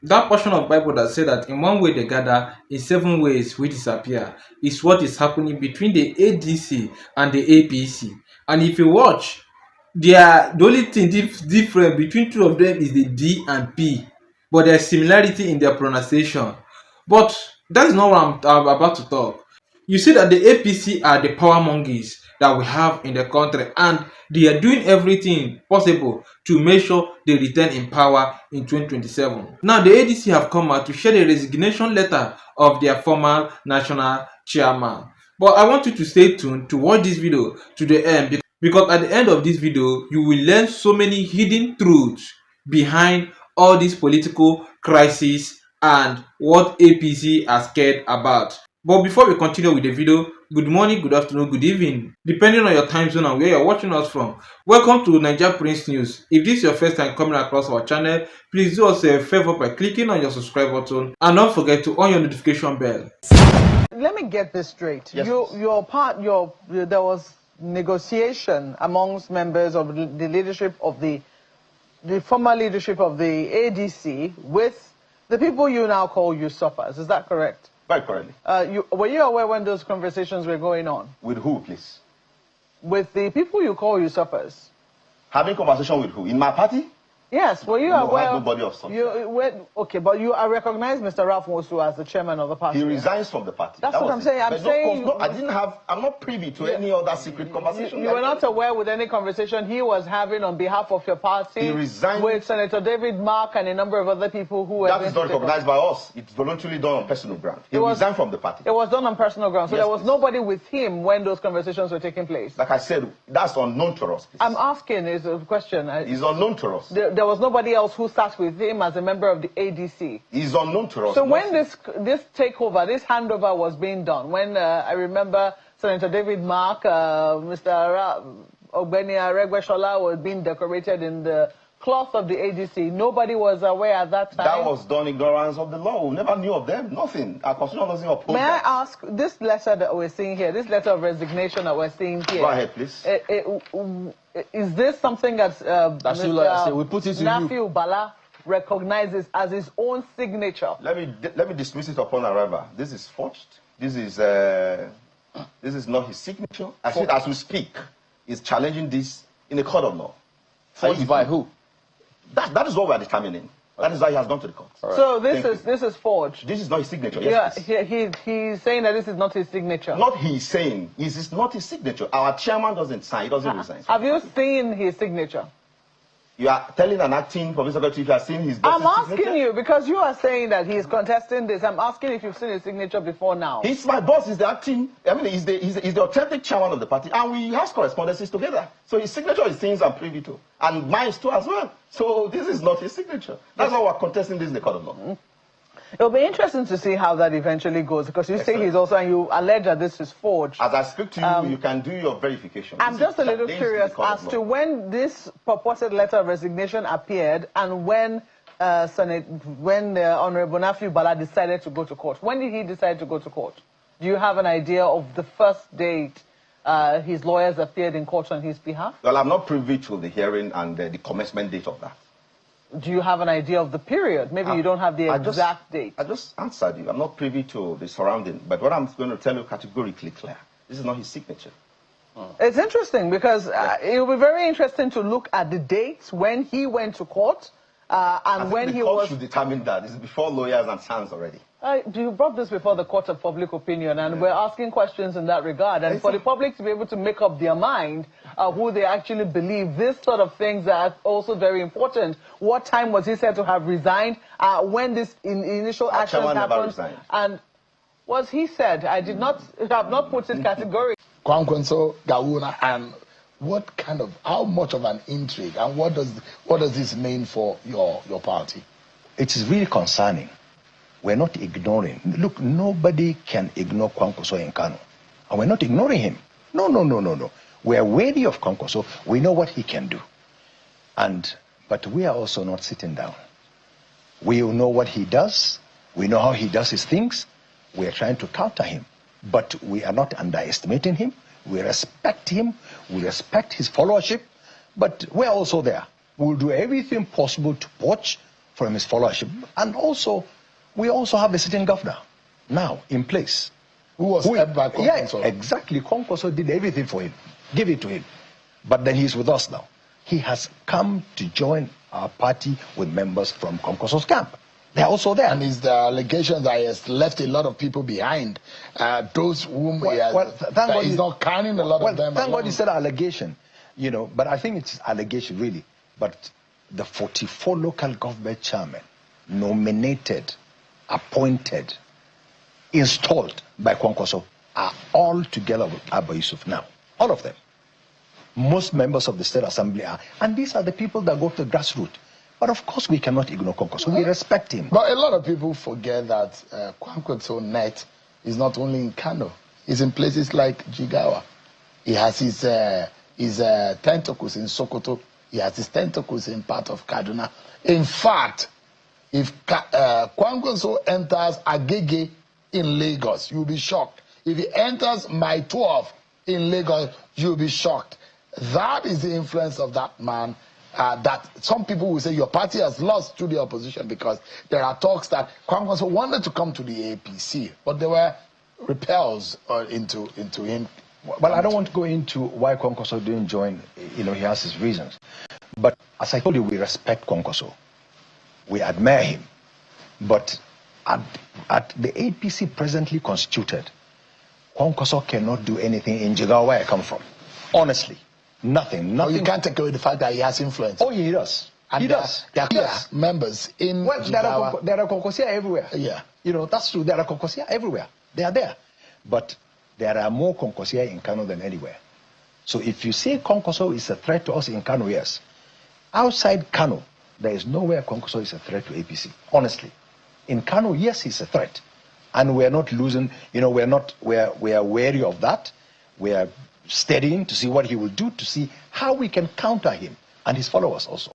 That portion of Bible that said that in one way they gather, in seven ways we disappear, is what is happening between the ADC and the APC. And if you watch, the only thing different between two of them is the D and P, but there's similarity in their pronunciation. But that is not what I'm about to talk. You see that the APC are the power monkeys that we have in the country, and they are doing everything possible to make sure they return in power in 2027. Now, the ADC have come out to share the resignation letter of their former national chairman. But I want you to stay tuned to watch this video to the end, because at the end of this video, you will learn so many hidden truths behind all these political crises and what APC are scared about. But before we continue with the video, good morning, good afternoon, good evening, depending on your time zone and where you're watching us from. Welcome to NAIJA Prince News. If this is your first time coming across our channel, please do us a favor by clicking on your subscribe button and don't forget to on your notification bell. Let me get this straight. Yes, There was negotiation amongst members of the leadership of the former leadership of the ADC with the people you now call usurpers. Is that correct? Quite correctly. Were you aware when those conversations were going on? With who, please? With the people you call usurpers. Having conversation with who? In my party? Yes, were you No, aware? I have nobody of such. Okay, but you recognize Mr. Ralph Mosu as the chairman of the party. He resigns from the party. That's what I'm saying. I'm not privy to any other secret conversation. You were not aware with any conversation he was having on behalf of your party. He resigned with Senator David Mark and a number of other people who were. That is not recognized by us. It's voluntarily done on personal ground. He resigned from the party. It was done on personal ground. So yes, there was nobody with him when those conversations were taking place. Like I said, that's unknown to us. Please. I'm asking is a question. It's unknown to us. There was nobody else who sat with him as a member of the ADC. It's unknown to us. So when this takeover, this handover was being done, when I remember Senator David Mark, Mr. Ogbeni Aregweshola was being decorated in the cloth of the ADC, nobody was aware at that time. That was done ignorance of the law. We never knew of them. Nothing. Our constitution doesn't oppose May that. I ask, this letter that we're seeing here, this letter of resignation that we're seeing here. Go ahead, please. Is this something that we put it to Nafiu Bala recognizes as his own signature? Let me dismiss it upon arrival. This is forged. This is not his signature. As we speak, he's challenging this in a court of law. Forged by who? That is what we are determining. That is why he has gone to the court. Right. So this is forged. This is not his signature. Yes, yeah, he's saying that this is not his signature. Not he's saying. This is not his signature. Our chairman doesn't sign. He doesn't resign. Have you seen his signature? You are telling an acting public secretary if you have seen his I'm asking signature? you because you are saying that he's contesting this. I'm asking if you've seen his signature before now. He's my boss. He's the acting. I mean, he's the authentic chairman of the party, and we have correspondences together. So his signature is things I'm privy to, and mine too as well. So this is not his signature. That's why we're contesting this in the court of law. It'll be interesting to see how that eventually goes, because you say he's also, and you allege that this is forged. As I speak to you, you can do your verification. I'm just a little curious as to when this purported letter of resignation appeared and when Honorable Nafiu Bala decided to go to court. When did he decide to go to court? Do you have an idea of the first date his lawyers appeared in court on his behalf? Well, I'm not privy to the hearing and the commencement date of that. Do you have an idea of the period? Maybe you don't have the exact date. I just answered you. I'm not privy to the surrounding. But what I'm going to tell you categorically clear, this is not his signature. It's interesting because it will be very interesting to look at the dates when he went to court and when he was... The court should determine that. This is before lawyers and SANS already. You brought this before the court of public opinion, and we're asking questions in that regard. And for the public to be able to make up their mind who they actually believe, this sort of things are also very important. What time was he said to have resigned? When this initial action happened? And was he said? I have not put it categorically. Kwankwanso, Gawuna, and how much of an intrigue, and what does this mean for your party? It is really concerning. We're not ignoring. Look, nobody can ignore Kwankwaso in Kano. And we're not ignoring him. No. We are wary of Kwankwaso. We know what he can do. But we are also not sitting down. We know what he does. We know how he does his things. We are trying to counter him. But we are not underestimating him. We respect him. We respect his followership. But we're also there. We'll do everything possible to watch from his followership. And also, we also have a sitting governor now in place. Who was helped by Kwankwaso. Yeah, exactly. Kwankwaso did everything for him. Give it to him. But then he's with us now. He has come to join our party with members from Kwankwaso's camp. They're also there. And it's the allegation that he has left a lot of people behind. Those whom he has, thank God he's not carrying a lot of them. Thank God he said allegation, you know, but I think it's allegation really. But the 44 local government chairmen nominated, appointed, installed by Kwankwaso are all together with Abba Yusuf now. All of them. Most members of the State Assembly are. And these are the people that go to the grassroots. But of course we cannot ignore Kwankwaso. We respect him. But a lot of people forget that Kwankwaso net is not only in Kano. He's in places like Jigawa. He has his tentacles in Sokoto. He has his tentacles in part of Kaduna. In fact, if Kwankwaso enters Agege in Lagos, you'll be shocked. If he enters My 12 in Lagos, you'll be shocked. That is the influence of that man. That some people will say your party has lost to the opposition because there are talks that Kwankwaso wanted to come to the APC, but there were repels into him. Well, I don't want to go into why Kwankwaso didn't join. You know, he has his reasons. But as I told you, we respect Kwankwaso. We admire him. But at the APC presently constituted, Kwankwaso cannot do anything in Jigawa where I come from. Honestly. Nothing. Oh, you can't take away the fact that he has influence. Oh, he does. And he does. There are members in Jigawa. There are Kwankwasia everywhere. Yeah. You know, that's true. There are Kwankwasia everywhere. They are there. But there are more Kwankwasia in Kano than anywhere. So if you say Kwankwaso is a threat to us in Kano, yes. Outside Kano, there is nowhere Kwankwaso is a threat to APC. Honestly. In Kano, yes, he's a threat. And we're not losing, you know, we are wary of that. We are studying to see what he will do, to see how we can counter him and his followers also.